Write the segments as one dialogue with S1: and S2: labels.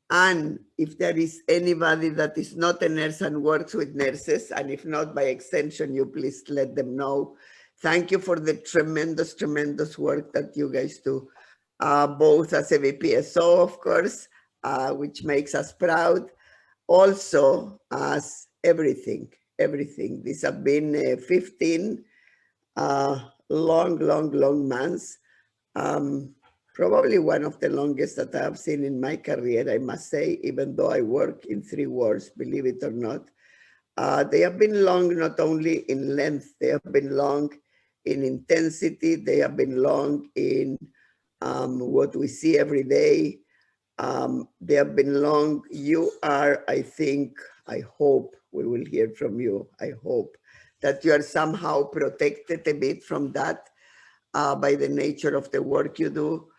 S1: And if there is anybody that is not a nurse and works with nurses, and if not by extension, you please let them know. Thank you for the tremendous, tremendous work that you guys do, both as a BPSO, of course, which makes us proud, also as everything, everything. These have been 15 long months. Probably one of the longest that I have seen in my career, I must say, even though I work in 3 wars, believe it or not. They have been long not only in length, they have been long in intensity, they have been long in what we see every day. They have been long. You are, I think, I hope we will hear from you. I hope that you are somehow protected a bit from that by the nature of the work you do.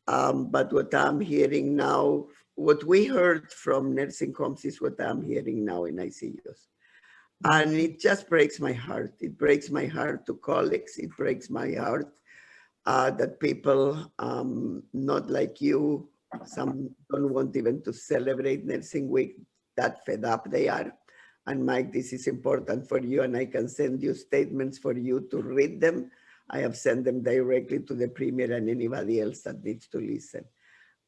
S1: But what I'm hearing now, what we heard from nursing homes is what I'm hearing now in ICUs. And it just breaks my heart. It breaks my heart to colleagues. It breaks my heart that people not like you, some don't want even to celebrate Nursing Week, that fed up they are. And Mike, this is important for you, and I can send you statements for you to read them. I have sent them directly to the Premier and anybody else that needs to listen.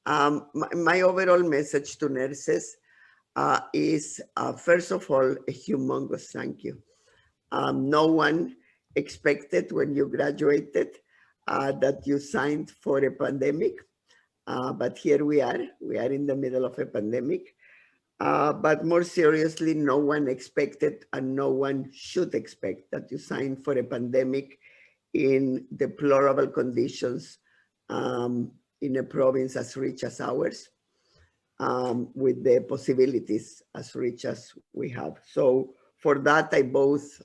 S1: My overall message to nurses is, first of all, a humongous thank you. No one expected when you graduated that you signed for a pandemic, but here we are in the middle of a pandemic. But more seriously, no one expected and no one should expect that you sign for a pandemic in deplorable conditions in a province as rich as ours, with the possibilities as rich as we have. So for that, I both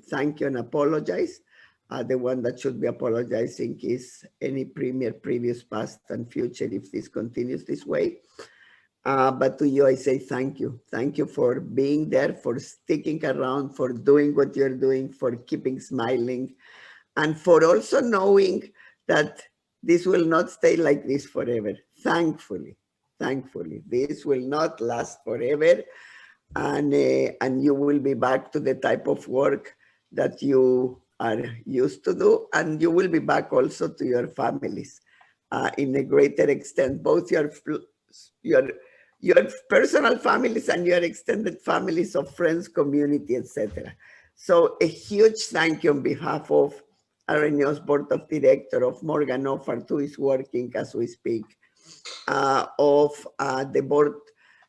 S1: thank you and apologize. The one that should be apologizing is any premier, previous, past, and future if this continues this way. But to you, I say thank you. Thank you for being there, for sticking around, for doing what you're doing, for keeping smiling, and for also knowing that this will not stay like this forever. Thankfully, this will not last forever, and you will be back to the type of work that you are used to do, and you will be back also to your families in a greater extent, both your personal families and your extended families of friends, community, etc. So a huge thank you on behalf of RNO's Board of Directors, of Morgan Offart, who is working as we speak, of the board,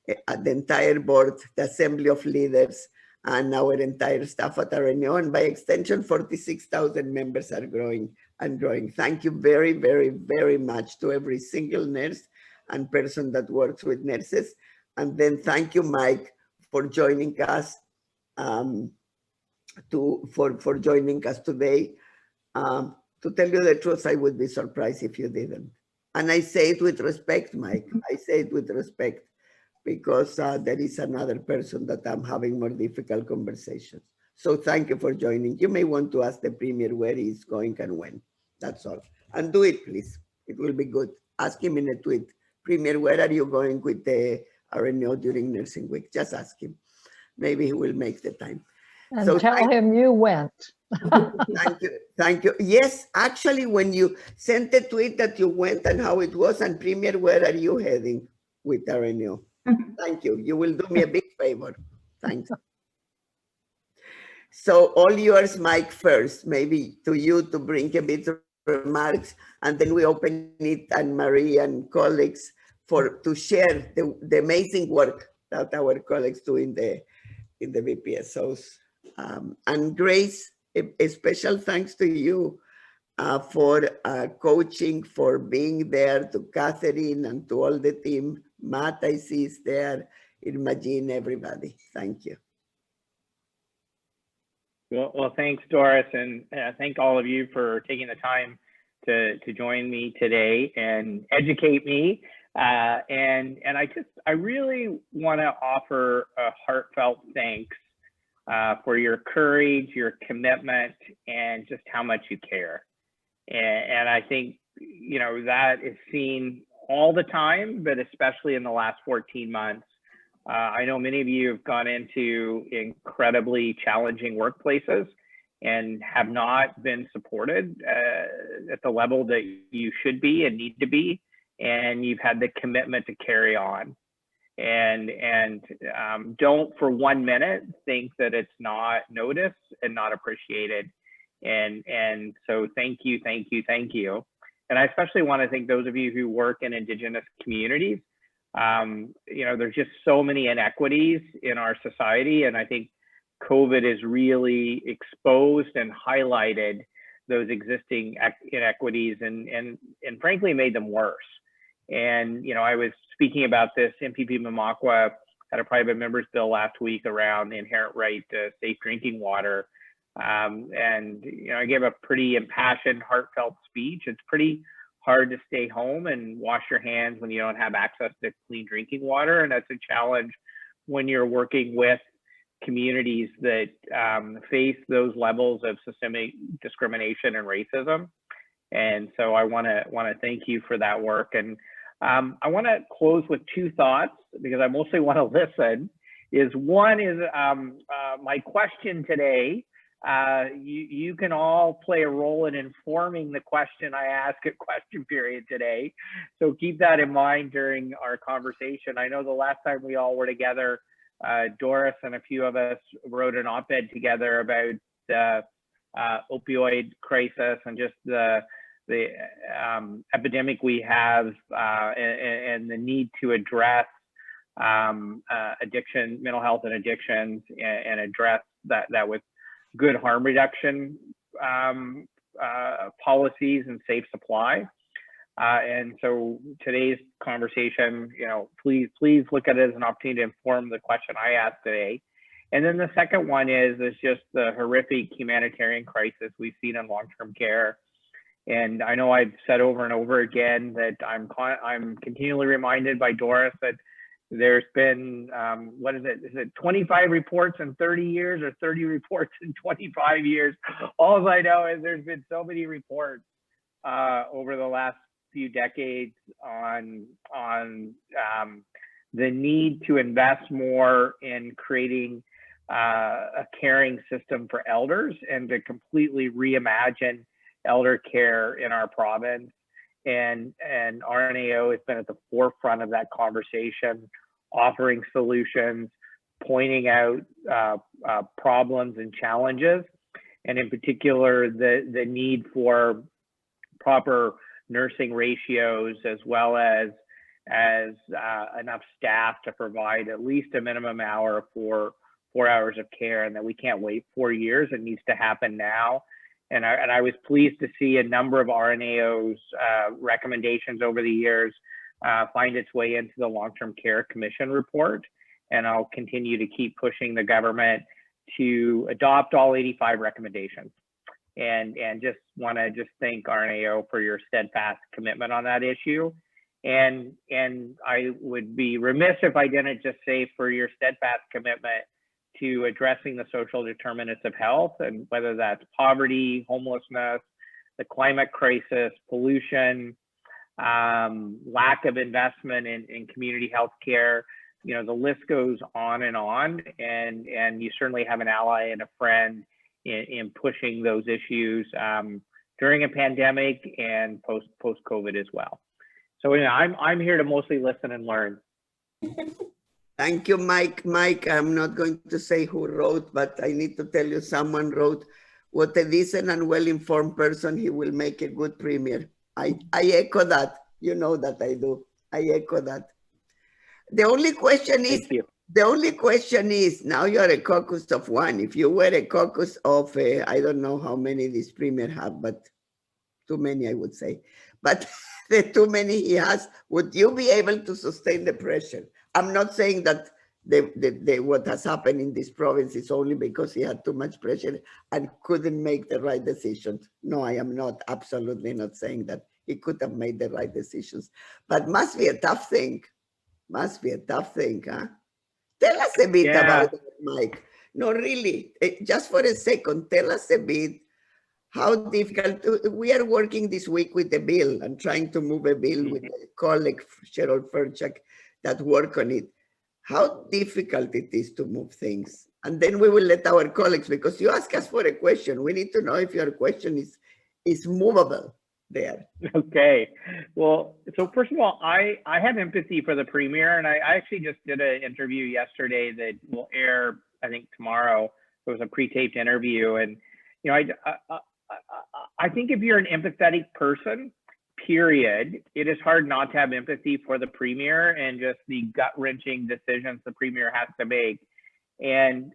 S1: the entire board, the Assembly of Leaders, and our entire staff at RNO, and by extension, 46,000 members are growing and growing. Thank you very, very, very much to every single nurse and person that works with nurses. And then thank you, Mike, for joining us, for joining us today. To tell you the truth, I would be surprised if you didn't. And I say it with respect, Mike. I say it with respect because there is another person that I'm having more difficult conversations. So thank you for joining. You may want to ask the Premier where he's going and when. That's all. And do it, please. It will be good. Ask him in a tweet. Premier, where are you going with the RNO during Nursing Week? Just ask him. Maybe he will make the time.
S2: And so tell him you went.
S1: Thank you. Thank you. Yes, actually, when you sent a tweet that you went and how it was, and Premier, where are you heading with RNO? Thank you. You will do me a big favor. Thanks. So all yours, Mike, first, maybe to you to bring a bit of remarks, and then we open it, and Marie and colleagues to share the amazing work that our colleagues do in the BPSOs. And Grace, a special thanks to you for coaching, for being there, to Catherine and to all the team. Matt, I see is there, Imagine, everybody. Thank you.
S3: Well, thanks, Doris, and thank all of you for taking the time to join me today and educate me. And I really want to offer a heartfelt thanks for your courage, your commitment, and just how much you care. And I think, you know, that is seen all the time, but especially in the last 14 months. I know many of you have gone into incredibly challenging workplaces and have not been supported at the level that you should be and need to be, and you've had the commitment to carry on. And don't for 1 minute think that it's not noticed and not appreciated. And so thank you, thank you, thank you. And I especially want to thank those of you who work in Indigenous communities. You know, there's just so many inequities in our society, and I think COVID has really exposed and highlighted those existing inequities and frankly made them worse. And, you know, I was speaking about this, MPP Mamaway had a private members bill last week around the inherent right to safe drinking water. And, you know, I gave a pretty impassioned, heartfelt speech. It's pretty hard to stay home and wash your hands when you don't have access to clean drinking water. And that's a challenge when you're working with communities that face those levels of systemic discrimination and racism. And so I want to thank you for that work. And I want to close with two thoughts because I mostly want to listen. One is my question today. You can all play a role in informing the question I ask at question period today. So keep that in mind during our conversation. I know the last time we all were together, Doris and a few of us wrote an op-ed together about the opioid crisis and just the epidemic we have and the need to address addiction, mental health and addictions, and address that with good harm reduction policies and safe supply. And so today's conversation, you know, please look at it as an opportunity to inform the question I asked today. And then the second one is just the horrific humanitarian crisis we've seen in long-term care. And I know I've said over and over again that I'm continually reminded by Doris that there's been, what is it 25 reports in 30 years or 30 reports in 25 years? All I know is there's been so many reports over the last few decades on the need to invest more in creating a caring system for elders and to completely reimagine elder care in our province. And RNAO has been at the forefront of that conversation, offering solutions, pointing out problems and challenges, and in particular, the need for proper nursing ratios, as well as enough staff to provide at least a minimum hour for 4 hours of care, and that we can't wait 4 years. It needs to happen now. And I was pleased to see a number of RNAO's recommendations over the years find its way into the Long-Term Care Commission report. And I'll continue to keep pushing the government to adopt all 85 recommendations. And just want to thank RNAO for your steadfast commitment on that issue. And I would be remiss if I didn't just say for your steadfast commitment to addressing the social determinants of health, and whether that's poverty, homelessness, the climate crisis, pollution, lack of investment in community health care. You know, the list goes on, and you certainly have an ally and a friend in pushing those issues during a pandemic and post-COVID as well. So I'm here to mostly listen and learn.
S1: Thank you, Mike. Mike, I'm not going to say who wrote, but I need to tell you someone wrote, what a decent and well-informed person, he will make a good premier. I echo that. You know that I do. I echo that. The only question is, now you're a caucus of one. If you were a caucus of, I don't know how many this premier have, but too many, I would say. But the too many he has, would you be able to sustain the pressure? I'm not saying that what has happened in this province is only because he had too much pressure and couldn't make the right decisions. No, I am not, absolutely not saying that. He could have made the right decisions, but must be a tough thing. Must be a tough thing, huh? Tell us a bit about it, Mike. No, really, just for a second, tell us a bit how difficult, we are working this week with the bill and trying to move a bill with a colleague, Cheryl Furchak, that work on it. How difficult it is to move things. And then we will let our colleagues, because you ask us for a question, we need to know if your question is movable there.
S3: Okay. Well, so first of all, I have empathy for the premier, and I actually just did an interview yesterday that will air, I think, tomorrow. It was a pre-taped interview, and you know, I think if you're an empathetic person, period, it is hard not to have empathy for the premier and just the gut-wrenching decisions the premier has to make. And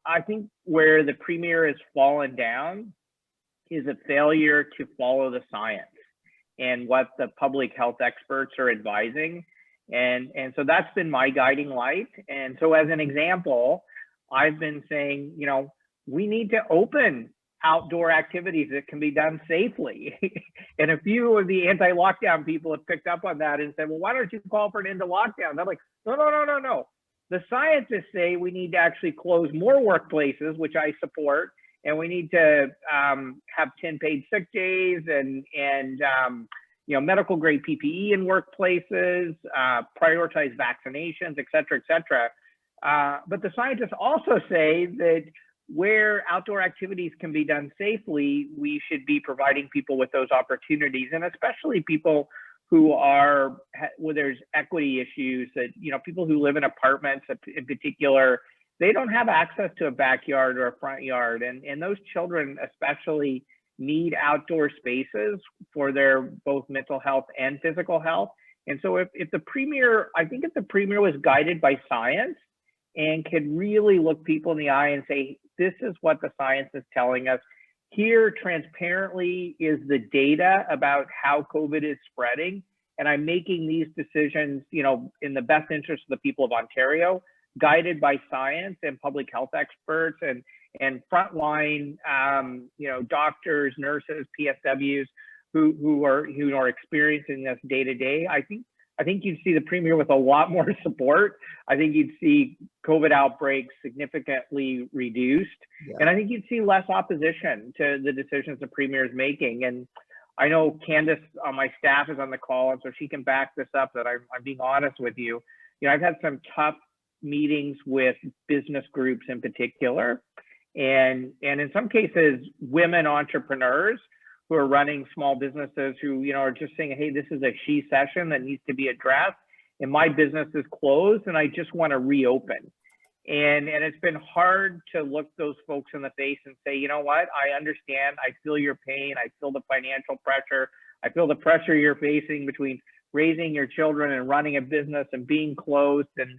S3: I think where the premier has fallen down is a failure to follow the science and what the public health experts are advising. And so that's been my guiding light. And so as an example, I've been saying, you know, we need to open outdoor activities that can be done safely. And a few of the anti-lockdown people have picked up on that and said, well, why don't you call for an end to lockdown? I'm like, no. The scientists say we need to actually close more workplaces, which I support, and we need to have 10 paid sick days and you know, medical grade PPE in workplaces, prioritize vaccinations, et cetera. But the scientists also say that where outdoor activities can be done safely, we should be providing people with those opportunities, and especially people who are, where there's equity issues, that, you know, people who live in apartments in particular, they don't have access to a backyard or a front yard. And those children especially need outdoor spaces for their both mental health and physical health. And so if the premier, I think if the premier was guided by science and could really look people in the eye and say, this is what the science is telling us, here transparently is the data about how COVID is spreading, and I'm making these decisions, you know, in the best interest of the people of Ontario, guided by science and public health experts and frontline, you know, doctors, nurses, PSWs who are experiencing this day to day. I think you'd see the premier with a lot more support. I think you'd see COVID outbreaks significantly reduced. Yeah. And I think you'd see less opposition to the decisions the premier is making. And I know Candace on my staff is on the call, and so she can back this up, that I'm being honest with you. You know, I've had some tough meetings with business groups in particular, and in some cases, women entrepreneurs who are running small businesses who, you know, are just saying, hey, this is a she session that needs to be addressed, and my business is closed and I just want to reopen. And it's been hard to look those folks in the face and say, you know what, I understand, I feel your pain, I feel the financial pressure, I feel the pressure you're facing between raising your children and running a business and being closed, and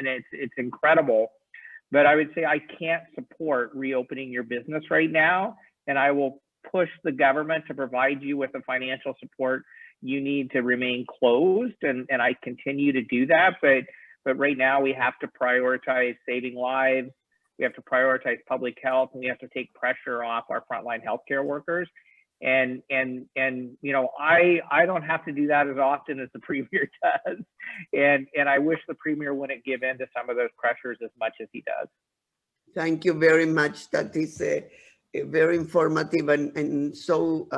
S3: it's incredible. But I would say I can't support reopening your business right now, and I will push the government to provide you with the financial support you need to remain closed, and I continue to do that. But right now we have to prioritize saving lives, we have to prioritize public health, and we have to take pressure off our frontline healthcare workers. And you know, I don't have to do that as often as the premier does, and I wish the premier wouldn't give in to some of those pressures as much as he does.
S1: Thank you very much. That is very informative and so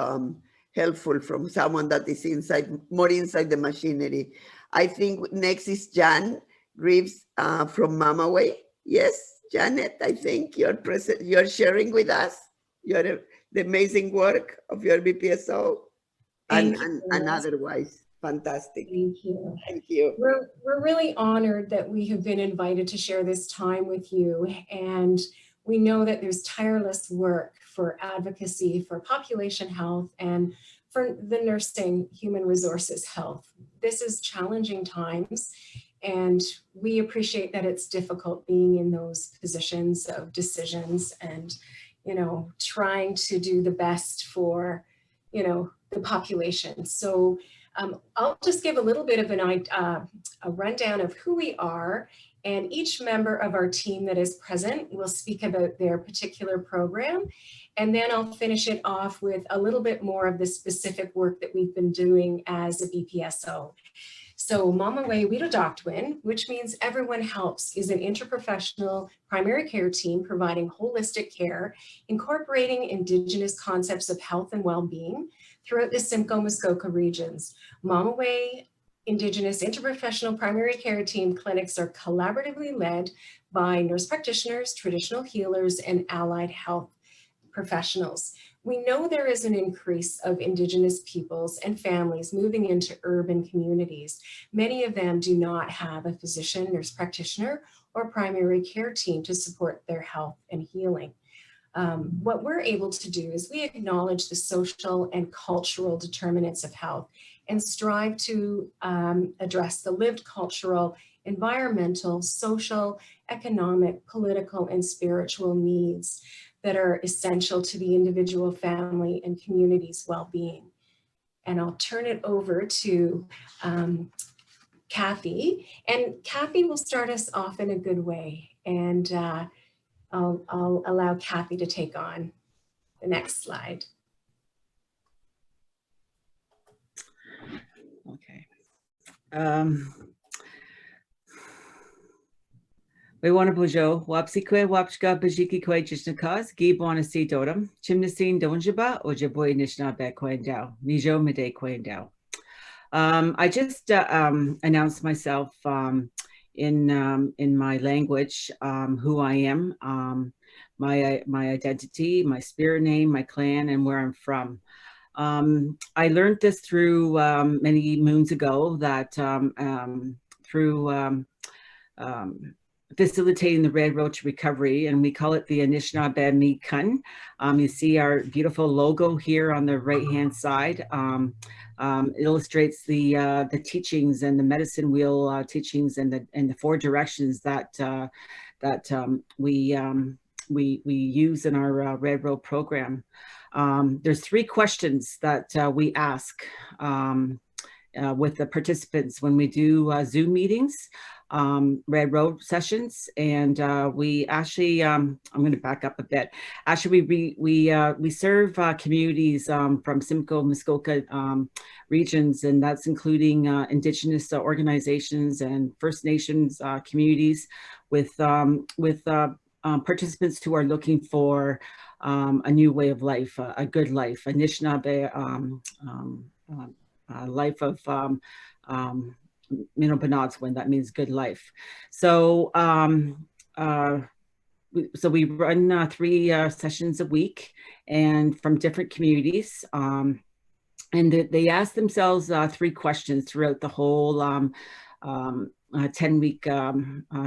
S1: helpful from someone that is more inside the machinery. I think next is Jan Reeves from Mamaway. Yes, Janet, I think you're sharing with us the amazing work of your BPSO and otherwise. Fantastic.
S4: Thank you.
S1: Thank you.
S4: We're really honored that we have been invited to share this time with you, and we know that there's tireless work for advocacy for population health and for the nursing human resources health. This is challenging times, and we appreciate that it's difficult being in those positions of decisions and, you know, trying to do the best for, you know, the population. So I'll just give a little bit of a rundown of who we are, and each member of our team that is present will speak about their particular program, and then I'll finish it off with a little bit more of the specific work that we've been doing as a BPSO. So Mamaway Wiidokdaadwin, which means everyone helps, is an interprofessional primary care team providing holistic care, incorporating Indigenous concepts of health and well-being throughout the Simcoe-Muskoka regions. Mamaway Indigenous interprofessional primary care team clinics are collaboratively led by nurse practitioners, traditional healers, and allied health professionals. We know there is an increase of Indigenous peoples and families moving into urban communities. Many of them do not have a physician, nurse practitioner, or primary care team to support their health and healing. What we're able to do is we acknowledge the social and cultural determinants of health and strive to address the lived cultural, environmental, social, economic, political, and spiritual needs that are essential to the individual, family, and community's well-being. And I'll turn it over to Kathy, and Kathy will start us off in a good way. And I'll allow Kathy to take on the next slide.
S5: Okay. We want to bujo, wapsikwe, wapchka, bajiki kwe, jishnakas, gibwana si dodam, chimnasin donjaba, ojaboy nishna be kwendao, nijo mede kwendao. I just announced myself in my language, who I am, my identity, my spirit name, my clan, and where I'm from. I learned this through many moons ago that through facilitating the red roach recovery, and we call it the Anishinaabe Mikan. You see our beautiful logo here on the right-hand side. It illustrates the teachings and the medicine wheel teachings and the 4 directions that we use in our Red Road program. There's 3 questions that we ask with the participants when we do Zoom meetings, Red Road sessions, and we actually, I'm going to back up a bit. Actually, we serve communities from Simcoe, Muskoka regions, and that's including Indigenous organizations and First Nations communities with participants who are looking for a new way of life, a good life, Anishinaabe life of Wiidokdaadwin, that means good life. So we run 3 sessions a week, and from different communities, and they ask themselves 3 questions throughout the whole 10-week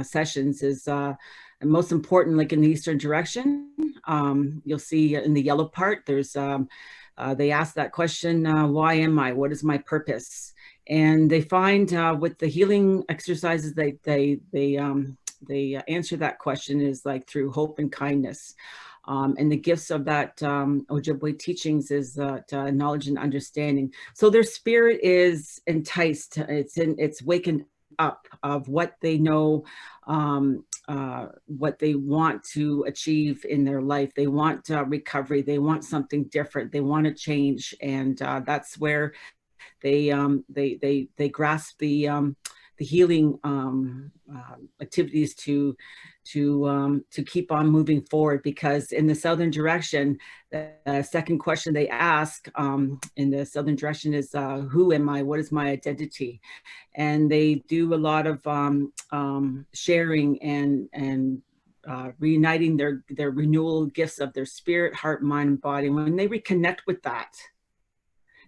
S5: sessions. Is most important, like in the Eastern direction, you'll see in the yellow part, there's they ask that question, why am I? What is my purpose? And they find with the healing exercises, they answer that question is like through hope and kindness. And the gifts of that Ojibwe teachings is knowledge and understanding. So their spirit is enticed. It's wakened up of what they know, what they want to achieve in their life. They want recovery. They want something different. They want to change, and that's where they grasp the healing activities to keep on moving forward. Because in the Southern direction, the second question they ask in the Southern direction is, who am I? What is my identity? And they do a lot of sharing and reuniting their renewal gifts of their spirit, heart, mind, and body. When they reconnect with that,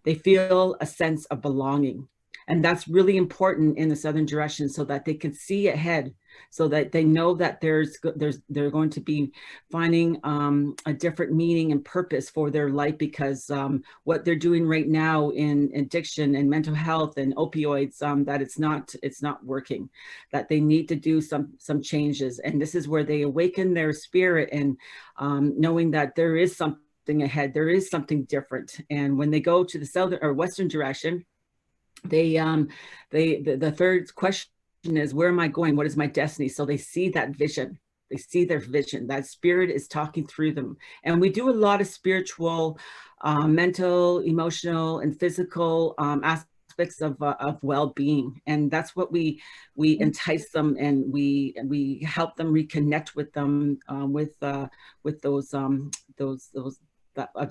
S5: they feel a sense of belonging. And that's really important in the Southern direction, so that they can see ahead, so that they know that they're going to be finding a different meaning and purpose for their life, because what they're doing right now in addiction and mental health and opioids, that it's not working, that they need to do some changes. And this is where they awaken their spirit, and knowing that there is something ahead, there is something different. And when they go to the Southern or Western direction, the third question is, where am I going? What is my destiny? So they see that vision. They see their vision. That spirit is talking through them. And we do a lot of spiritual, mental, emotional, and physical aspects aspects of well-being, and that's what we entice them, and we help them reconnect with them with those of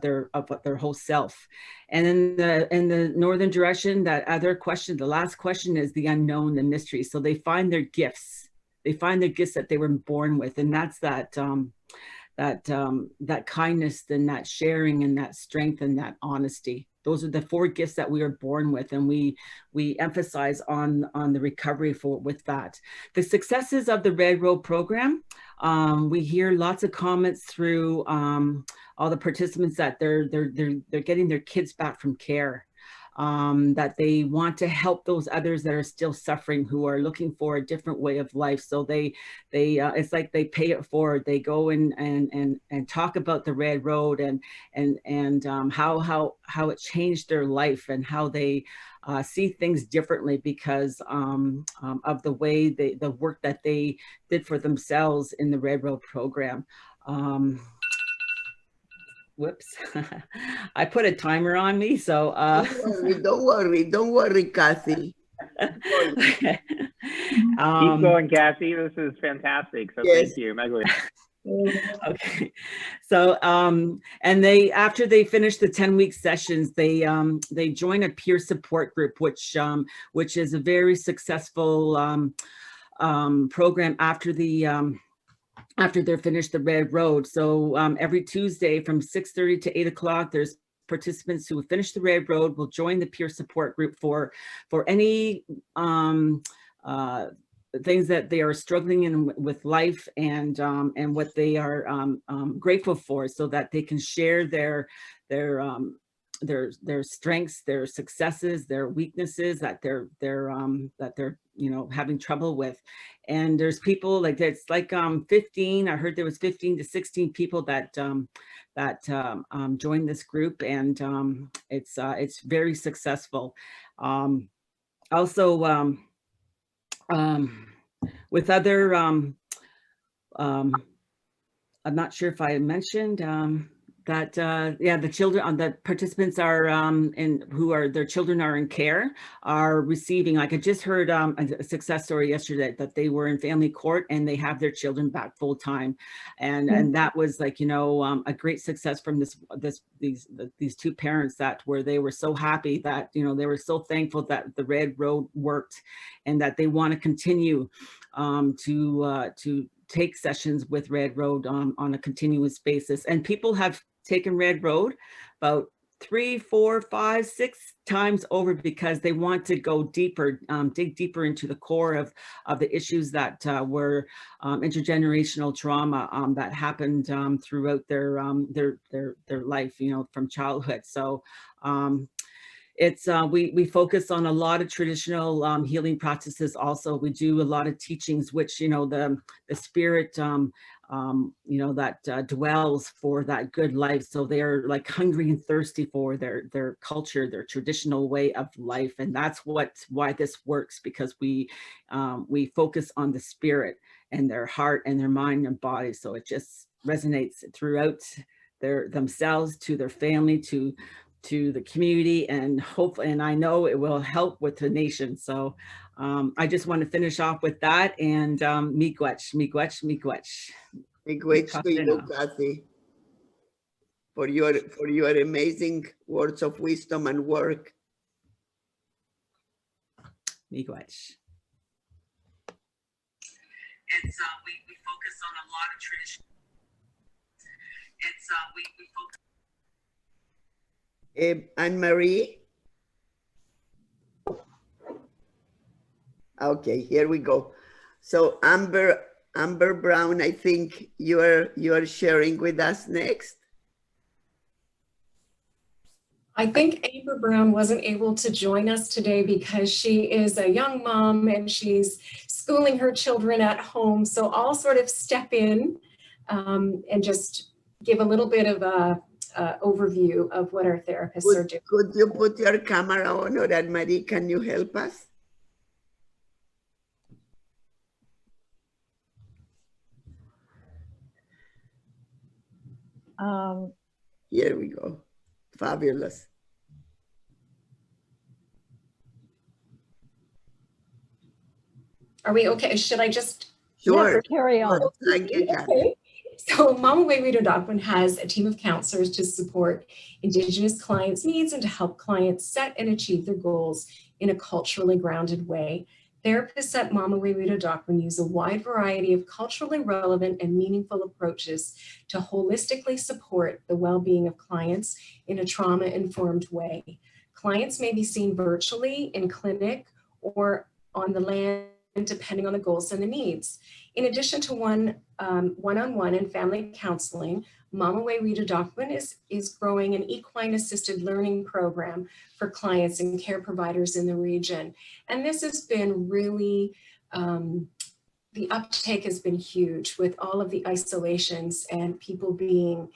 S5: their whole self. And in the northern direction, that other question, the last question, is the unknown, the mystery. So they find their gifts. They find their gifts that they were born with, and that's that kindness and that sharing and that strength and that honesty. Those are the 4 gifts that we are born with, and we emphasize on the recovery with that. The successes of the Red Road program, we hear lots of comments through all the participants that they're getting their kids back from care. That they want to help those others that are still suffering, who are looking for a different way of life. So they it's like they pay it forward. They go in and talk about the Red Road and how it changed their life, and how they see things differently because of the way the work that they did for themselves in the Red Road program. Whoops, I put a timer on me, so
S1: don't worry, Kathy.
S3: Keep going, Kathy. This is fantastic. So yes. Thank you, Mamaway.
S5: Okay, so and they, after they finish the 10-week sessions, they join a peer support group, which is a very successful program after they're finished the Red Road. So every Tuesday from 6:30 to 8 o'clock, there's participants who have finished the Red Road will join the peer support group for any things that they are struggling with life, and what they are grateful for, so that they can share their strengths, their successes, their weaknesses that they're having trouble with. And there's people like, it's like 15, I heard there was 15 to 16 people that joined this group, and it's very successful. Also with other I'm not sure if I mentioned that the children, the participants are their children are in care, are receiving, like I just heard a success story yesterday, that they were in family court and they have their children back full time, and that was like, a great success from these 2 parents they were so happy that, they were so thankful that the Red Road worked, and that they want to continue to take sessions with Red Road on a continuous basis. And people have taken Red Road about 3, 4, 5, 6 times over, because they want to go deeper, dig deeper into the core of the issues that were intergenerational trauma that happened throughout their life, from childhood. So it's we focus on a lot of traditional healing practices. Also, we do a lot of teachings, which the spirit that dwells for that good life. So they're like hungry and thirsty for their culture, their traditional way of life, and that's why this works, because we focus on the spirit and their heart and their mind and body. So it just resonates throughout themselves, to their family, to the community, and I know it will help with the nation. So I just want to finish off with that, and miigwech
S1: to you, Kathy, for your amazing words of wisdom and work.
S5: Miigwech. It's we focus on a lot of tradition. It's we focus.
S1: Anne-Marie? Okay, here we go. So Amber Brown, I think you are sharing with us next.
S4: I think Amber Brown wasn't able to join us today because she is a young mom and she's schooling her children at home. So I'll sort of step in and just give a little bit of a overview of what our therapists are doing.
S1: Could you put your camera on, or Anne-Marie, can you help us?
S2: Here
S1: we go. Fabulous.
S4: Are we okay? Should I just?
S1: Sure.
S2: Yes, carry on.
S1: Thank you, Janet.
S4: Okay. So Mamaway Wiidokdaadwin has a team of counselors to support Indigenous clients' needs and to help clients set and achieve their goals in a culturally grounded way. Therapists at Mamaway Wiidokdaadwin use a wide variety of culturally relevant and meaningful approaches to holistically support the well-being of clients in a trauma-informed way. Clients may be seen virtually, in clinic, or on the land, depending on the goals and the needs. In addition to one-on-one and family counseling, Mamaway Wiidokdaadwin is growing an equine assisted learning program for clients and care providers in the region. And this has been really, the uptake has been huge with all of the isolations and people being,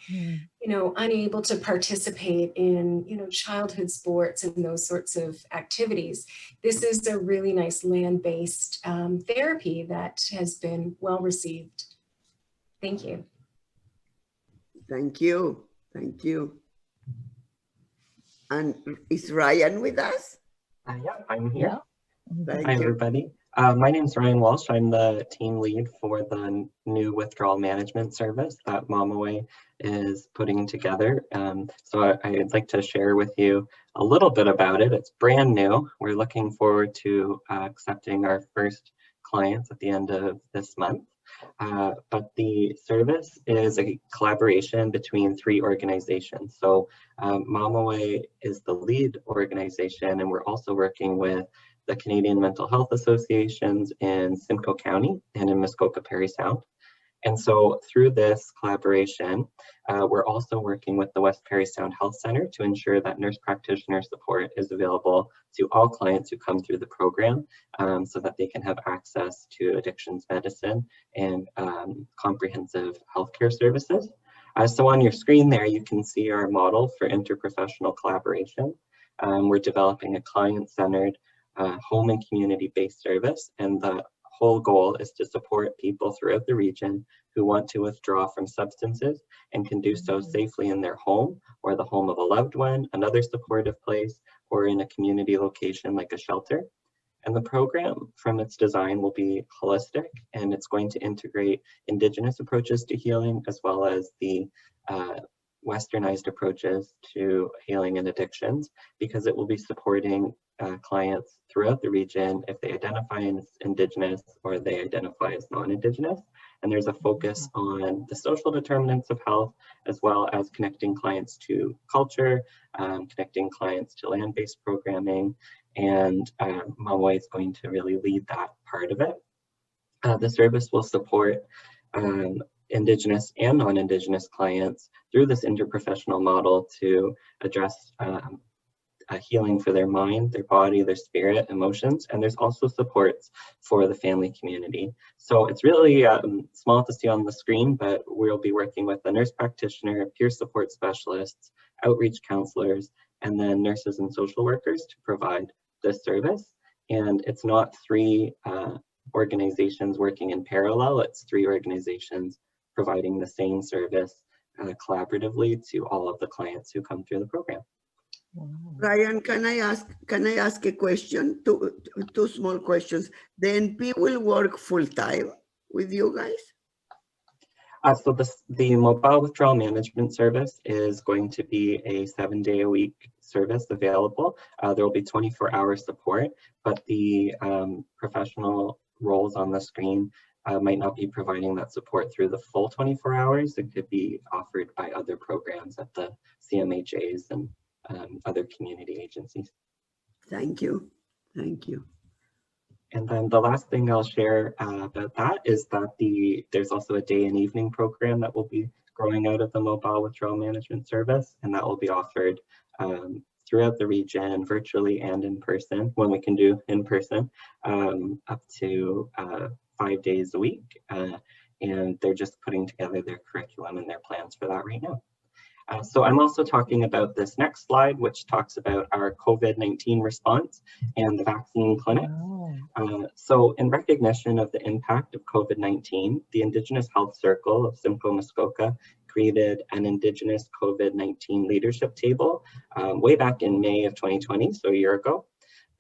S4: unable to participate in, childhood sports and those sorts of activities. This is a really nice land-based therapy that has been well received. Thank you.
S1: Thank you. Thank you. And is Ryan with us?
S6: Yeah, I'm here.
S1: Thank
S6: Hi,
S1: you.
S6: everybody. My name is Ryan Walsh. I'm the team lead for the new withdrawal management service that Mamaway is putting together. So I'd like to share with you a little bit about it. It's brand new. We're looking forward to accepting our first clients at the end of this month. But the service is a collaboration between 3 organizations. So Mamaway is the lead organization, and we're also working with the Canadian Mental Health Associations in Simcoe County and in Muskoka Parry Sound. And so through this collaboration, we're also working with the West Parry Sound Health Center to ensure that nurse practitioner support is available to all clients who come through the program, so that they can have access to addictions medicine and comprehensive healthcare services. So on your screen there, you can see our model for interprofessional collaboration. We're developing a client-centered home and community-based service, and the whole goal is to support people throughout the region who want to withdraw from substances and can do so safely in their home or the home of a loved one, another supportive place, or in a community location like a shelter. And the program from its design will be holistic, and it's going to integrate Indigenous approaches to healing as well as the Westernized approaches to healing and addictions, because it will be supporting clients throughout the region if they identify as Indigenous or they identify as non-Indigenous. And there's a focus on the social determinants of health, as well as connecting clients to culture, connecting clients to land-based programming, and Mamaway is going to really lead that part of it. The service will support Indigenous and non-Indigenous clients through this interprofessional model to address healing for their mind, their body, their spirit, emotions, and there's also supports for the family community. So it's really small to see on the screen, but we'll be working with a nurse practitioner, peer support specialists, outreach counselors, and then nurses and social workers to provide this service. And it's not 3 organizations working in parallel, it's 3 organizations providing the same service collaboratively to all of the clients who come through the program.
S1: Ryan, can I ask a question? Two small questions. The NP will work full time with you guys?
S6: So the mobile withdrawal management service is going to be a 7-day-a-week service available. There will be 24-hour support, but the professional roles on the screen might not be providing that support through the full 24 hours. It could be offered by other programs at the CMHAs and other community agencies.
S1: Thank you. Thank you.
S6: And then the last thing I'll share about that is that there's also a day and evening program that will be growing out of the mobile withdrawal management service, and that will be offered throughout the region, virtually and in person, when we can do in person, up to 5 days a week. And they're just putting together their curriculum and their plans for that right now. So I'm also talking about this next slide, which talks about our COVID-19 response and the vaccine clinics. So in recognition of the impact of COVID-19, the Indigenous Health Circle of Simcoe Muskoka created an Indigenous COVID-19 leadership table way back in May of 2020, so a year ago.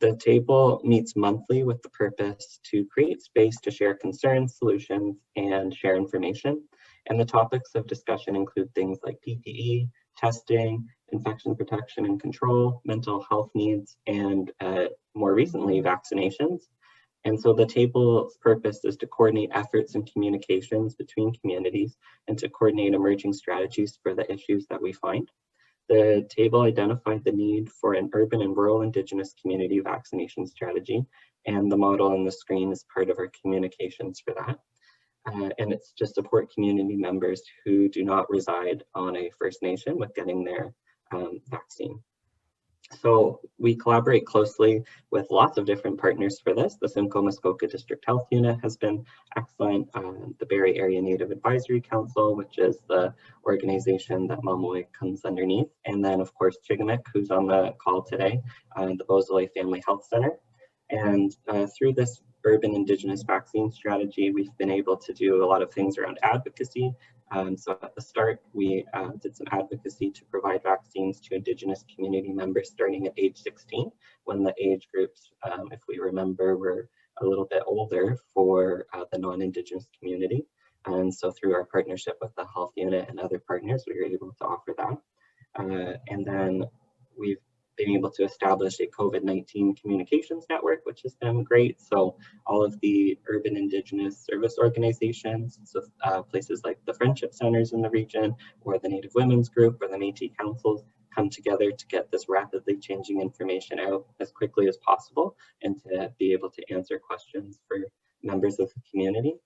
S6: The table meets monthly with the purpose to create space to share concerns, solutions, and share information. And the topics of discussion include things like PPE, testing, infection protection and control, mental health needs, and more recently, vaccinations. And so the table's purpose is to coordinate efforts and communications between communities and to coordinate emerging strategies for the issues that we find. The table identified the need for an urban and rural Indigenous community vaccination strategy, and the model on the screen is part of our communications for that. And it's to support community members who do not reside on a First Nation with getting their vaccine. So we collaborate closely with lots of different partners for this. The Simcoe Muskoka District Health Unit has been excellent. The Barrie Area Native Advisory Council, which is the organization that Mamaway comes underneath. And then of course, Chigamik, who's on the call today, the Beausoleil Family Health Center. And through this urban Indigenous vaccine strategy, we've been able to do a lot of things around advocacy. So at the start, we did some advocacy to provide vaccines to Indigenous community members starting at age 16, when the age groups, if we remember, were a little bit older for the non-Indigenous community. And so through our partnership with the health unit and other partners, we were able to offer that. And then we've been able to establish a COVID-19 communications network, which has been great. So all of the urban Indigenous service organizations, so places like the Friendship Centers in the region, or the Native Women's Group, or the Métis Councils, come together to get this rapidly changing information out as quickly as possible and to be able to answer questions for members of the community.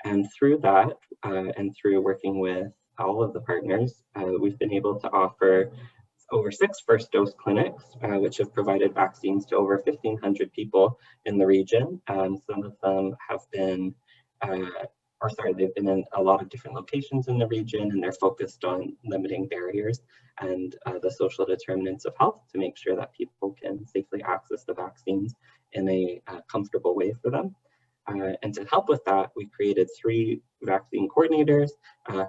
S6: And through that, and through working with all of the partners, we've been able to offer over 6 first dose clinics, which have provided vaccines to over 1,500 people in the region. Some of them have been, they've been in a lot of different locations in the region, and they're focused on limiting barriers and the social determinants of health to make sure that people can safely access the vaccines in a comfortable way for them. And to help with that, we created 3 vaccine coordinators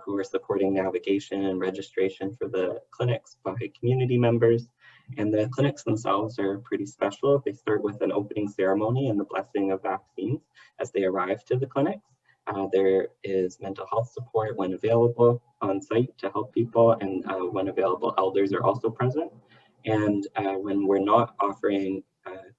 S6: who are supporting navigation and registration for the clinics by community members. And the clinics themselves are pretty special. They start with an opening ceremony and the blessing of vaccines as they arrive to the clinics. There is mental health support when available on site to help people, and when available, elders are also present. And when we're not offering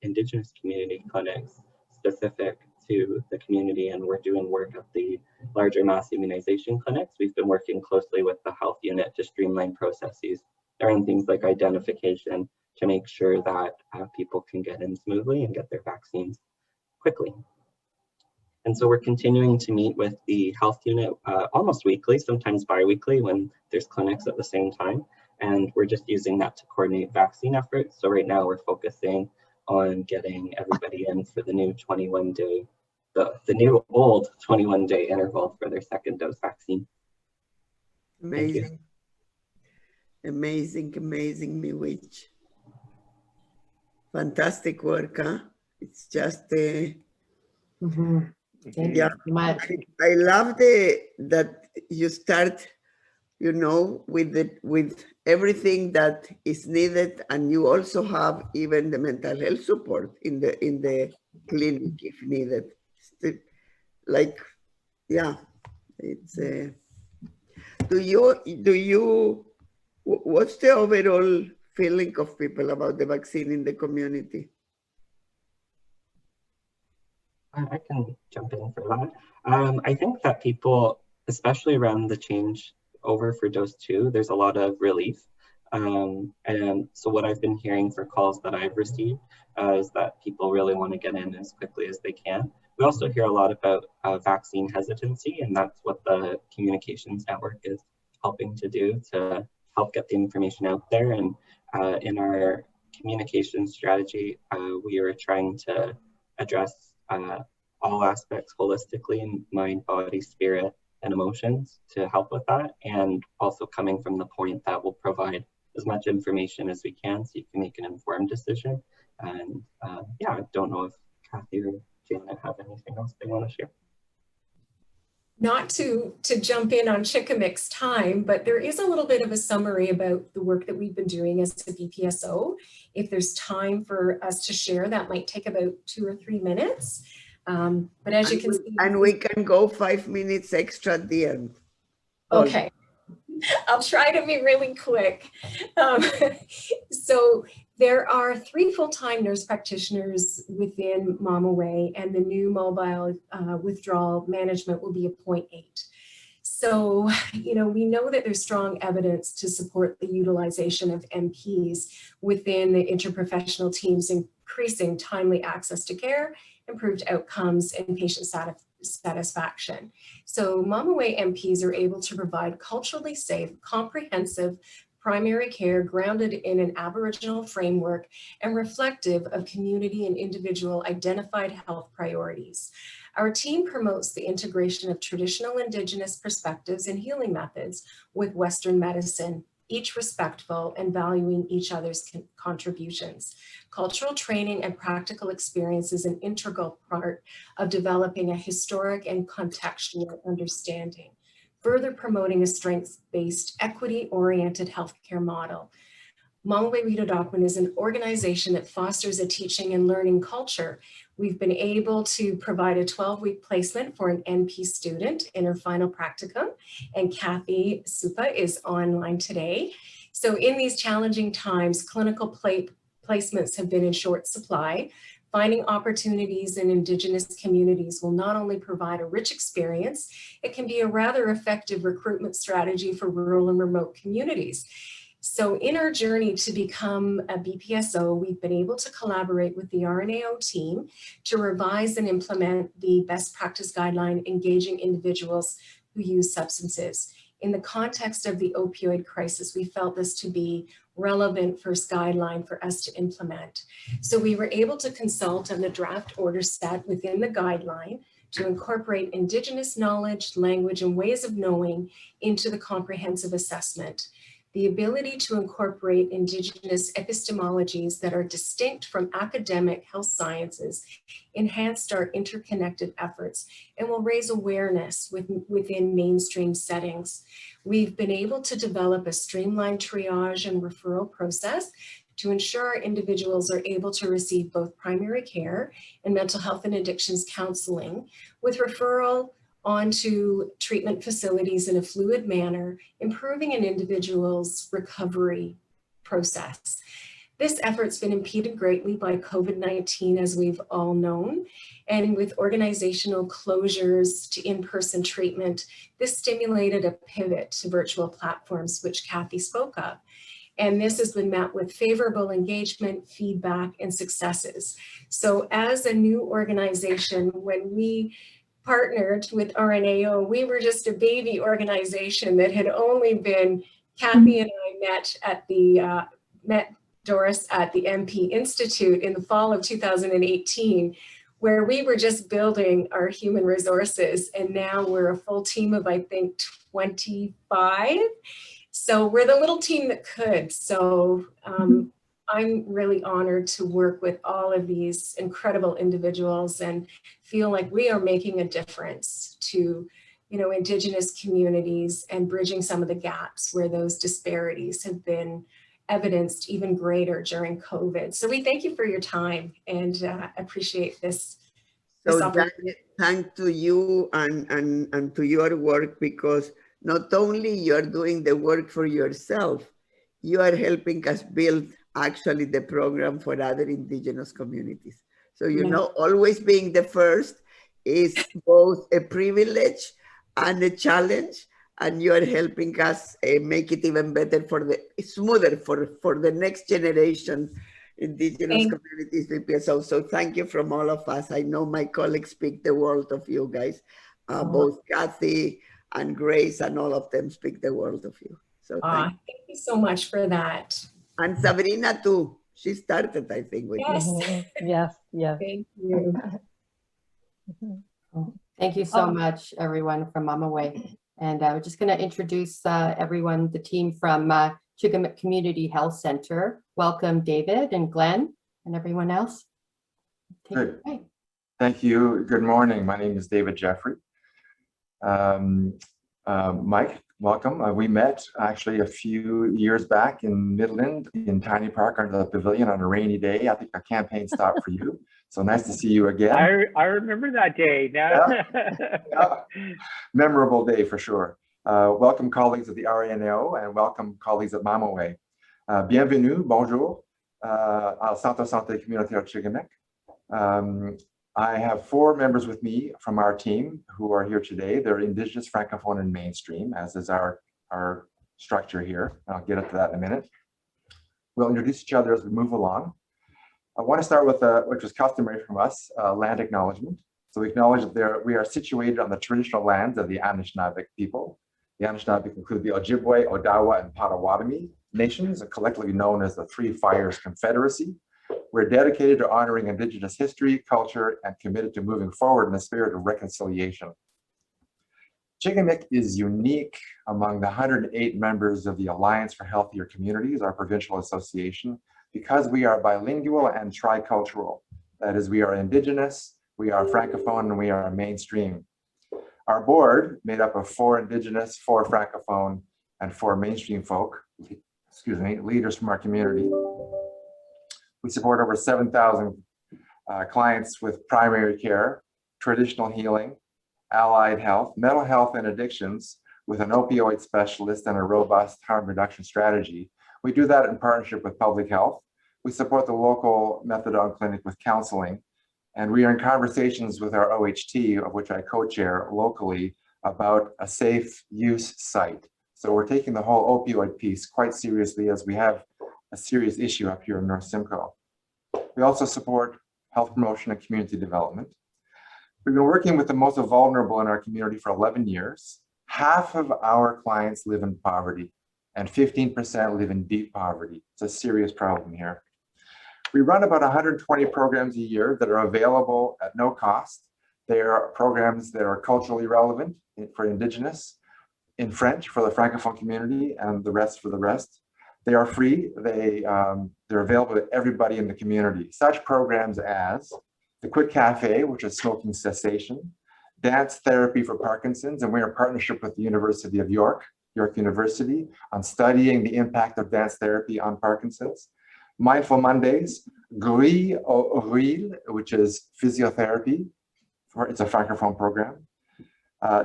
S6: Indigenous community clinics specific to the community and we're doing work at the larger mass immunization clinics, we've been working closely with the health unit to streamline processes around things like identification to make sure that people can get in smoothly and get their vaccines quickly. And so we're continuing to meet with the health unit almost weekly, sometimes bi-weekly when there's clinics at the same time. And we're just using that to coordinate vaccine efforts. So right now we're focusing on getting everybody in for the new 21-day, the new old 21-day interval for their second dose vaccine.
S1: Amazing. Amazing, amazing, Miwich. Fantastic work, huh? It's just yeah. I love that you start, you know, with everything that is needed, and you also have even the mental health support in the clinic if needed. Like, yeah, it's what's the overall feeling of people about the vaccine in the community?
S6: I can jump in for that. I think that people, especially around the change over for dose 2, there's a lot of relief. And so what I've been hearing for calls that I've received is that people really want to get in as quickly as they can. We also hear a lot about vaccine hesitancy, and that's what the communications network is helping to do to help get the information out there. And in our communication strategy, we are trying to address all aspects holistically in mind, body, spirit, and emotions to help with that. And also coming from the point that we'll provide as much information as we can so you can make an informed decision. And yeah, I don't know if Kathy or Janet have anything else they want to share.
S4: Not to jump in on Chigamik's time, but there is a little bit of a summary about the work that we've been doing as a BPSO. If there's time for us to share, that might take about 2 or 3 minutes. But as you can see.
S1: And we can go 5 minutes extra at the end.
S4: Okay, I'll try to be really quick. So there are 3 full-time nurse practitioners within Mamaway, and the new mobile withdrawal management will be a 0.8. So, we know that there's strong evidence to support the utilization of MPs within the interprofessional teams, increasing timely access to care, improved outcomes, and patient satisfaction. So Mamaway MPs are able to provide culturally safe, comprehensive primary care grounded in an Aboriginal framework and reflective of community and individual identified health priorities. Our team promotes the integration of traditional Indigenous perspectives and healing methods with Western medicine, each respectful and valuing each other's contributions. Cultural training and practical experience is an integral part of developing a historic and contextual understanding, further promoting a strengths-based, equity-oriented healthcare model. Mamaway Wiidokdaadwin is an organization that fosters a teaching and learning culture. We've been able to provide a 12-week placement for an NP student in her final practicum, and Kathy Supa is online today. So in these challenging times, clinical placements have been in short supply. Finding opportunities in Indigenous communities will not only provide a rich experience, it can be a rather effective recruitment strategy for rural and remote communities. So in our journey to become a BPSO, we've been able to collaborate with the RNAO team to revise and implement the best practice guideline engaging individuals who use substances. In the context of the opioid crisis, we felt this to be relevant first guideline for us to implement. So we were able to consult on the draft order set within the guideline to incorporate Indigenous knowledge, language, and ways of knowing into the comprehensive assessment. The ability to incorporate Indigenous epistemologies that are distinct from academic health sciences enhanced our interconnected efforts and will raise awareness within mainstream settings. We've been able to develop a streamlined triage and referral process to ensure our individuals are able to receive both primary care and mental health and addictions counseling, with referral onto treatment facilities in a fluid manner, improving an individual's recovery process. This effort's been impeded greatly by COVID-19, as we've all known, and with organizational closures to in-person treatment, this stimulated a pivot to virtual platforms, which Kathy spoke of. And this has been met with favorable engagement, feedback, and successes. So as a new organization, when we partnered with RNAO, we were just a baby organization that had only been, Kathy and I met Doris at the MP Institute in the fall of 2018, where we were just building our human resources. And now we're a full team of, I think, 25. So we're the little team that could. So I'm really honored to work with all of these incredible individuals and feel like we are making a difference to, Indigenous communities and bridging some of the gaps where those disparities have been evidenced even greater during COVID. So we thank you for your time and appreciate this.
S1: So thanks to you and to your work, because not only you are doing the work for yourself, you are helping us build actually the program for other Indigenous communities. So, always being the first is both a privilege and a challenge, and you are helping us make it even better smoother for the next generation Indigenous communities, BPSO. So thank you from all of us. I know my colleagues speak the world of you guys, both Kathy and Grace, and all of them speak the world of you. So thank
S4: you so much for that.
S1: And Sabrina too. She started, I think, with
S4: me.
S2: Yes, yes.
S4: Thank you.
S7: Thank you so much, everyone from Mamaway. And we're just going to introduce everyone, the team from Chigamik Community Health Center. Welcome, David and Glenn and everyone else.
S8: Good. Thank you. Good morning. My name is David Jeffrey. Mike, welcome. We met actually a few years back in Midland in Tiny Park under the pavilion on a rainy day. I think a campaign stopped for you. So nice to see you again.
S3: I remember that day.
S8: Yeah. Memorable day for sure. Welcome colleagues of the RNO and welcome colleagues at Mamaway. Bienvenue, bonjour, au Centre Santé Communautaire Chigamik. I have 4 members with me from our team who are here today. They're Indigenous, Francophone, and mainstream, as is our structure here. I'll get into that in a minute. We'll introduce each other as we move along. I want to start with, which is customary from us, land acknowledgement. So we acknowledge that we are situated on the traditional lands of the Anishinaabe people. The Anishinaabe include the Ojibwe, Odawa, and Potawatomi nations, collectively known as the Three Fires Confederacy. We're dedicated to honoring Indigenous history, culture, and committed to moving forward in the spirit of reconciliation. Chigamik is unique among the 108 members of the Alliance for Healthier Communities, our provincial association, because we are bilingual and tricultural. That is, we are Indigenous, we are Francophone, and we are mainstream. Our board, made up of 4 Indigenous, 4 Francophone, and 4 mainstream folk, leaders from our community. We support over 7,000 clients with primary care, traditional healing, allied health, mental health, and addictions with an opioid specialist and a robust harm reduction strategy. We do that in partnership with public health. We support the local methadone clinic with counseling, and we are in conversations with our OHT, of which I co-chair locally, about a safe use site. So we're taking the whole opioid piece quite seriously, as we have a serious issue up here in North Simcoe. We also support health promotion and community development. We've been working with the most vulnerable in our community for 11 years. Half of our clients live in poverty and 15% live in deep poverty. It's a serious problem here. We run about 120 programs a year that are available at no cost. They are programs that are culturally relevant for Indigenous, in French for the Francophone community, and the rest for the rest. They are free. They're available to everybody in the community. Such programs as the Quit Cafe, which is smoking cessation, dance therapy for Parkinson's, and we're in partnership with the University of York University, on studying the impact of dance therapy on Parkinson's. Mindful Mondays, Gris au Ril, which is physiotherapy, it's a Francophone program.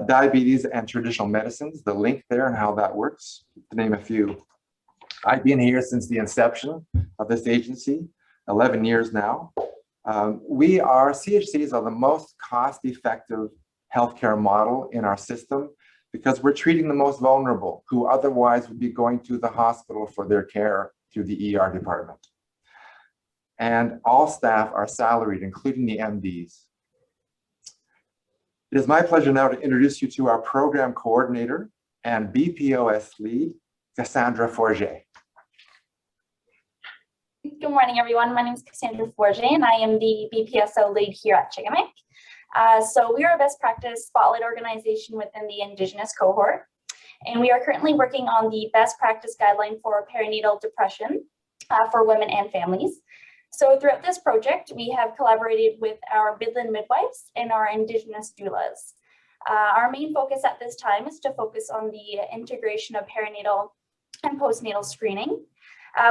S8: Diabetes and traditional medicines, the link there and how that works, to name a few. I've been here since the inception of this agency, 11 years now. CHCs are the most cost-effective healthcare model in our system because we're treating the most vulnerable who otherwise would be going to the hospital for their care through the ER department. And all staff are salaried, including the MDs. It is my pleasure now to introduce you to our program coordinator and BPOS lead, Cassandra Forget.
S9: Good morning, everyone. My name is Cassandra Forget, and I am the BPSO lead here at Chigamik. So we are a best practice spotlight organization within the Indigenous cohort, and we are currently working on the best practice guideline for perinatal depression for women and families. So throughout this project, we have collaborated with our Midland midwives and our Indigenous doulas. Our main focus at this time is to focus on the integration of perinatal and postnatal screening.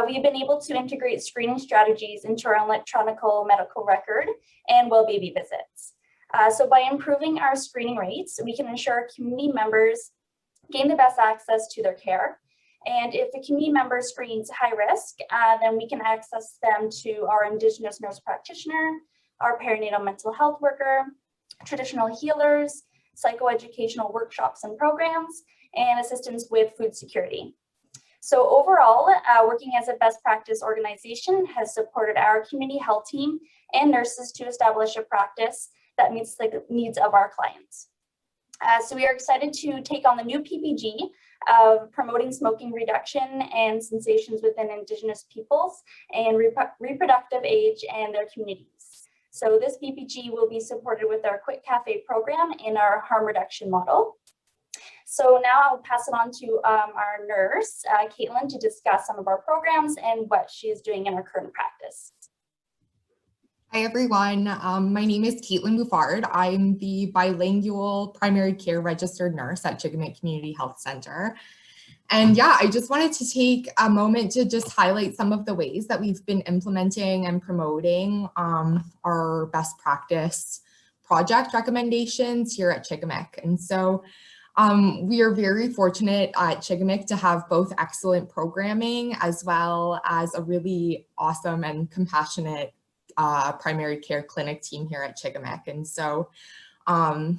S9: We've been able to integrate screening strategies into our electronic medical record and well baby visits. So by improving our screening rates, we can ensure community members gain the best access to their care. And if the community member screens high risk, then we can access them to our Indigenous nurse practitioner, our perinatal mental health worker, traditional healers, psychoeducational workshops and programs, and assistance with food security. So overall, working as a best practice organization has supported our community health team and nurses to establish a practice that meets the needs of our clients. So we are excited to take on the new PPG of promoting smoking reduction and sensations within Indigenous peoples and reproductive age and their communities. So this PPG will be supported with our Quit Cafe program in our harm reduction model. So now I'll pass it on to our nurse, Caitlin, to discuss some of our programs and what she is doing in her current practice.
S10: Hi, everyone. My name is Caitlin Buffard. I'm the bilingual primary care registered nurse at Chigamik Community Health Center. And yeah, I just wanted to take a moment to just highlight some of the ways that we've been implementing and promoting our best practice project recommendations here at Chigamik. And so we are very fortunate at Chigamik to have both excellent programming as well as a really awesome and compassionate primary care clinic team here at Chigamik. And so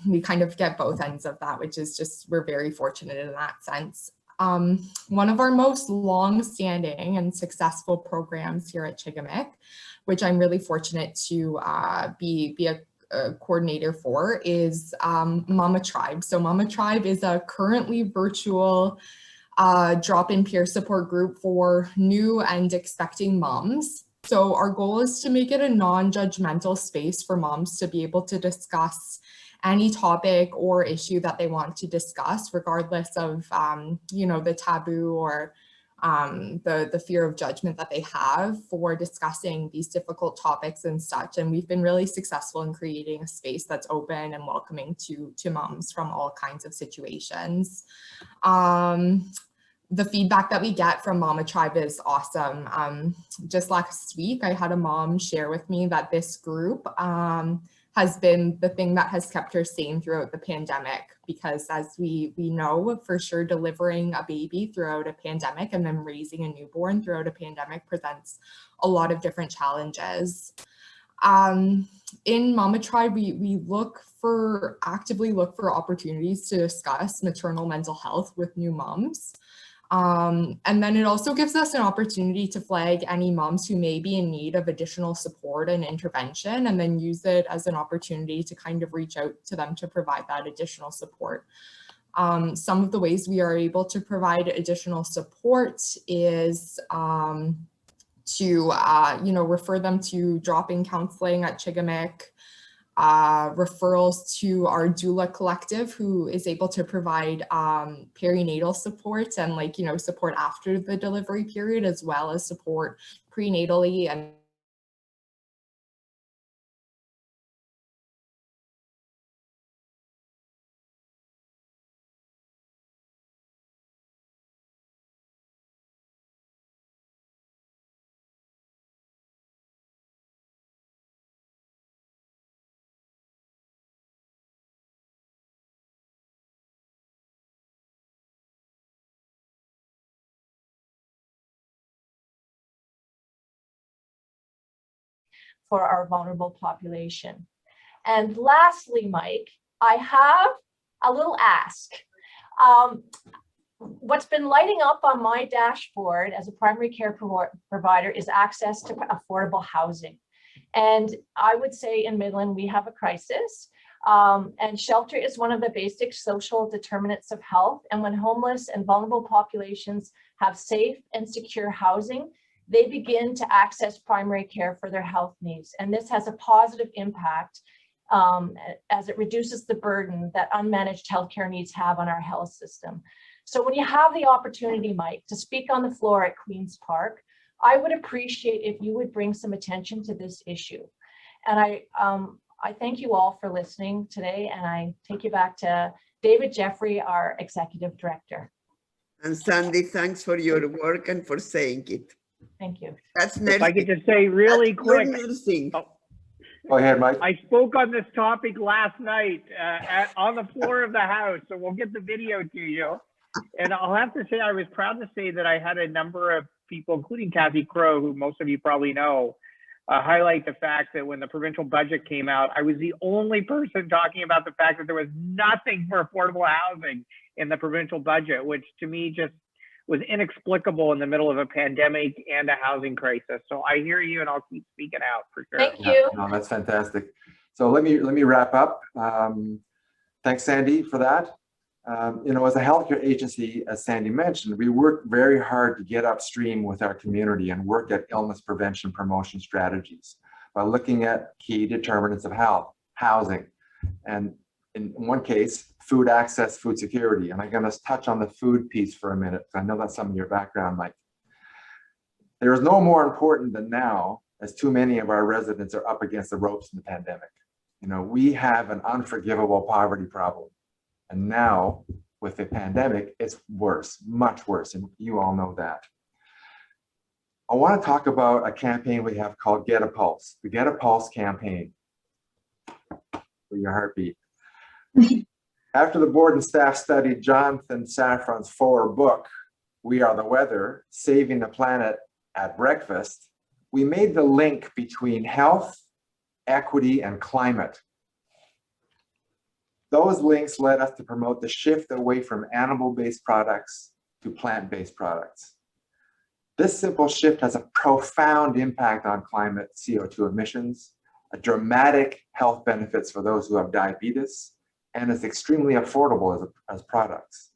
S10: we kind of get both ends of that, which is just, we're very fortunate in that sense. One of our most long-standing and successful programs here at Chigamik, which I'm really fortunate to be a coordinator for, is Mama Tribe. So Mama Tribe is a currently virtual drop-in peer support group for new and expecting moms. So our goal is to make it a non-judgmental space for moms to be able to discuss any topic or issue that they want to discuss, regardless of, you know, the taboo or the fear of judgment that they have for discussing these difficult topics and such. And we've been really successful in creating a space that's open and welcoming to moms from all kinds of situations. The feedback that we get from Mama Tribe is awesome. Just last week, I had a mom share with me that this group has been the thing that has kept her sane throughout the pandemic, because as we know for sure, delivering a baby throughout a pandemic and then raising a newborn throughout a pandemic presents a lot of different challenges. In Mama Tribe, we actively look for opportunities to discuss maternal mental health with new moms. And then it also gives us an opportunity to flag any moms who may be in need of additional support and intervention, and then use it as an opportunity to kind of reach out to them to provide that additional support. Some of the ways we are able to provide additional support is to you know, refer them to drop-in counseling at Chigamik, referrals to our doula collective, who is able to provide perinatal support and, like, you know, support after the delivery period, as well as support prenatally and
S11: for our vulnerable population. And lastly, Mike, I have a little ask. What's been lighting up on my dashboard as a primary care provider is access to affordable housing. And I would say in Midland, we have a crisis. And shelter is one of the basic social determinants of health. And when homeless and vulnerable populations have safe and secure housing, they begin to access primary care for their health needs. And this has a positive impact as it reduces the burden that unmanaged healthcare needs have on our health system. So when you have the opportunity, Mike, to speak on the floor at Queen's Park, I would appreciate if you would bring some attention to this issue. And I thank you all for listening today, and I take you back to David Jeffrey, our Executive Director.
S1: And Sandy, thanks for your work and for saying it.
S11: Thank you.
S1: That's nursing.
S3: If I could just say really quick.
S8: Go ahead, Mike.
S3: I spoke on this topic last night on the floor of the House, so we'll get the video to you. And I'll have to say, I was proud to say that I had a number of people, including Kathy Crow, who most of you probably know, highlight the fact that when the provincial budget came out, I was the only person talking about the fact that there was nothing for affordable housing in the provincial budget, which to me just was inexplicable in the middle of a pandemic and a housing crisis. So I hear you, and I'll keep speaking out for sure.
S11: Thank you.
S8: No, that's fantastic. So let me wrap up. Thanks, Sandy, for that. You know, as a healthcare agency, as Sandy mentioned, we work very hard to get upstream with our community and work at illness prevention promotion strategies by looking at key determinants of health, housing, and in one case, food access, food security. And I'm going to touch on the food piece for a minute, because I know that's some of your background, Mike. There is no more important than now as too many of our residents are up against the ropes in the pandemic. You know, we have an unforgivable poverty problem. And now with the pandemic, it's worse, much worse, and you all know that. I want to talk about a campaign we have called Get a Pulse, the Get a Pulse campaign for your heartbeat. After the board and staff studied Jonathan Safran's forward book, We Are the Weather, Saving the Planet at Breakfast, we made the link between health, equity, and climate. Those links led us to promote the shift away from animal-based products to plant-based products. This simple shift has a profound impact on climate CO2 emissions, a dramatic health benefits for those who have diabetes, and is extremely affordable as products.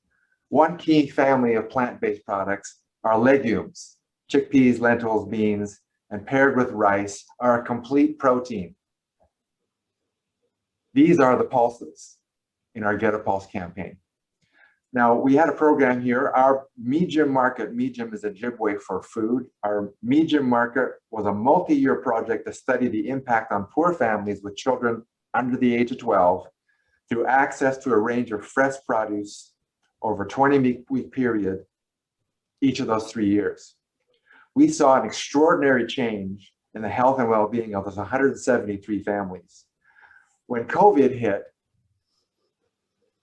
S8: One key family of plant-based products are legumes, chickpeas, lentils, beans, and paired with rice are a complete protein. These are the pulses in our Get a Pulse campaign. Now, we had a program here, our Medium Market, Medium is Ojibwe for food. Our Medium Market was a multi-year project to study the impact on poor families with children under the age of 12 through access to a range of fresh produce over a 20-week period each of those 3 years. We saw an extraordinary change in the health and well-being of those 173 families. When COVID hit,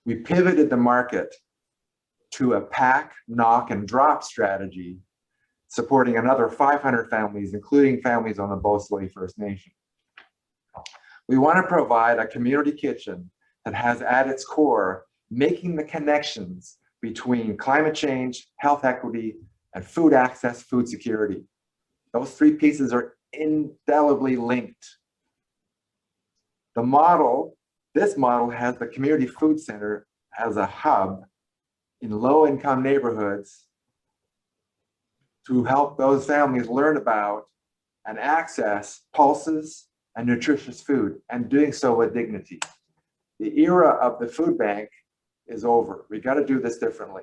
S8: we pivoted the market to a pack, knock, and drop strategy, supporting another 500 families, including families on the Beausoleil First Nation. We want to provide a community kitchen that has at its core making the connections between climate change, health equity, and food access, food security. Those three pieces are indelibly linked. The model, this model has the community food center as a hub in low-income neighborhoods to help those families learn about and access pulses and nutritious food, and doing so with dignity. The era of the food bank is over. We got to do this differently.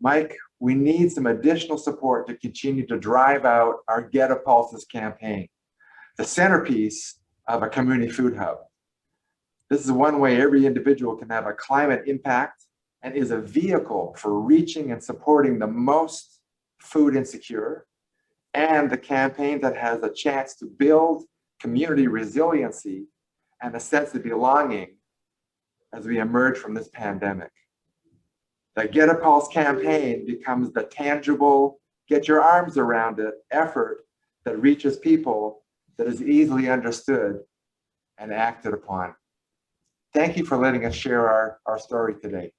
S8: Mike, we need some additional support to continue to drive out our Get a Pulses campaign, the centerpiece of a community food hub. This is one way every individual can have a climate impact and is a vehicle for reaching and supporting the most food insecure, and the campaign that has a chance to build community resiliency and a sense of belonging as we emerge from this pandemic. The Get a Pulse campaign becomes the tangible, get your arms around it effort that reaches people, that is easily understood and acted upon. Thank you for letting us share our story today.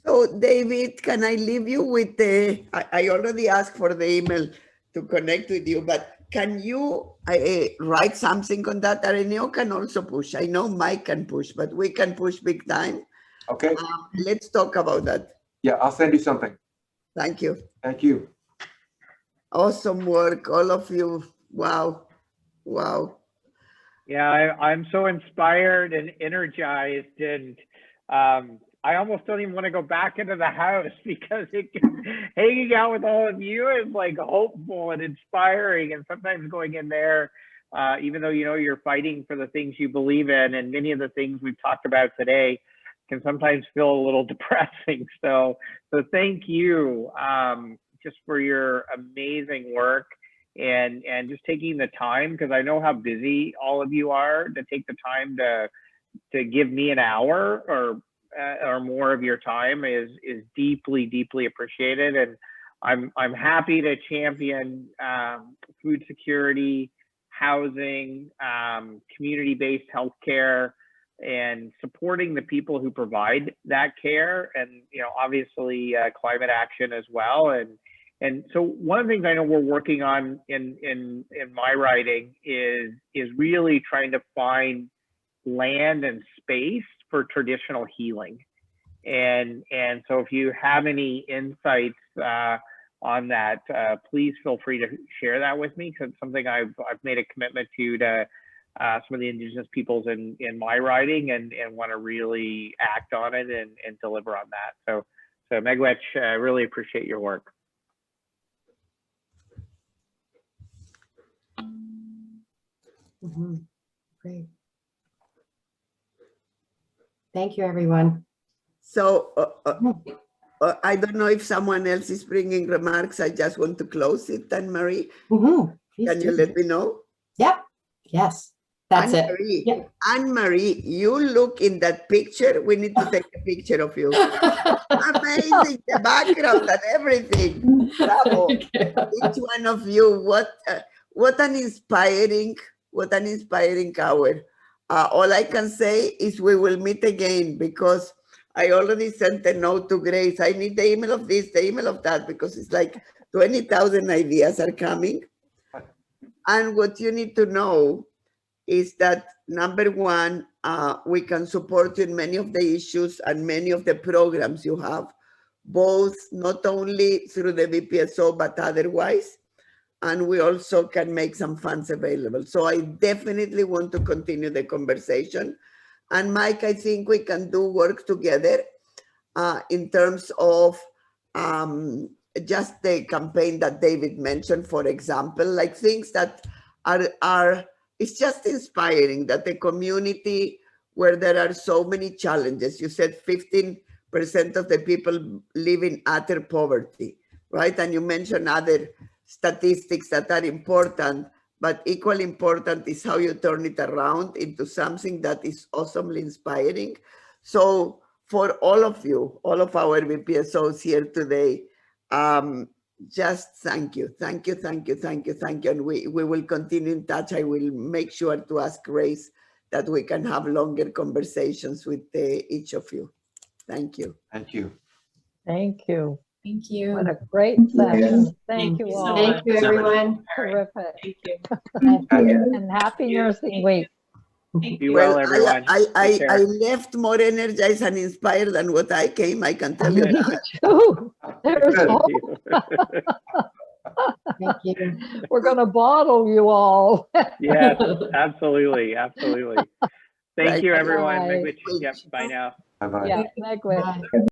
S1: So David, can I leave you with the, I already asked for the email to connect with you, but can you write something on that? Areneo can also push. I know Mike can push, but we can push big time.
S8: Okay.
S1: Let's talk about that.
S8: Yeah, I'll send you something.
S1: Thank you.
S8: Thank you.
S1: Awesome work, all of you. Wow. Wow.
S3: Yeah, I'm so inspired and energized, and I almost don't even want to go back into the house because hanging out with all of you is like hopeful and inspiring. And sometimes going in there, even though you know you're fighting for the things you believe in, and many of the things we've talked about today can sometimes feel a little depressing. So thank you just for your amazing work and just taking the time, because I know how busy all of you are, to take the time to give me an hour or more of your time is deeply, deeply appreciated. And I'm happy to champion food security, housing, community-based healthcare, and supporting the people who provide that care, and obviously climate action as well. And so one of the things I know we're working on in my writing is really trying to find land and space for traditional healing. And so if you have any insights on that, please feel free to share that with me, because it's something I've made a commitment to some of the Indigenous peoples in my writing, and want to really act on it and deliver on that. So Miigwech, I really appreciate your work.
S7: Great. Thank you, everyone.
S1: So I don't know if someone else is bringing remarks. I just want to close it. Anne-Marie, can you let me know?
S7: Yep. Yes. That's
S1: Anne-Marie,
S7: it. Yep.
S1: Anne-Marie, you look in that picture. We need to take a picture of you. Amazing, the background and everything. Bravo. Each one of you, what an inspiring hour. All I can say is we will meet again, because I already sent a note to Grace. I need the email of this, the email of that, because it's like 20,000 ideas are coming. And what you need to know is that, number one, we can support you in many of the issues and many of the programs you have, both not only through the BPSO, but otherwise. And we also can make some funds available. So I definitely want to continue the conversation. And Mike, I think we can do work together in terms of just the campaign that David mentioned, for example, like things that are it's just inspiring that the community where there are so many challenges, you said 15% of the people live in utter poverty, right? And you mentioned other statistics that are important, but equally important is how you turn it around into something that is awesomely inspiring. So for all of you, all of our BPSOs here today, just thank you. And we will continue in touch. I will make sure to ask Grace that we can have longer conversations with each of you. Thank you.
S8: Thank you.
S2: Thank you.
S4: Thank you.
S2: What a great session. Thank you all.
S7: Thank you, everyone.
S2: Terrific.
S5: Thank you.
S2: And happy nursing week.
S3: Be well, everyone.
S1: I left more energized and inspired than what I came, I can tell you that.
S2: Ooh, there's hope.
S7: Thank you.
S2: We're going to bottle you all.
S3: Yes, absolutely. Thank you, everyone.
S2: Bye.
S3: Yep, bye now.
S8: Bye-bye.
S2: Yeah, Megwit.
S7: Bye.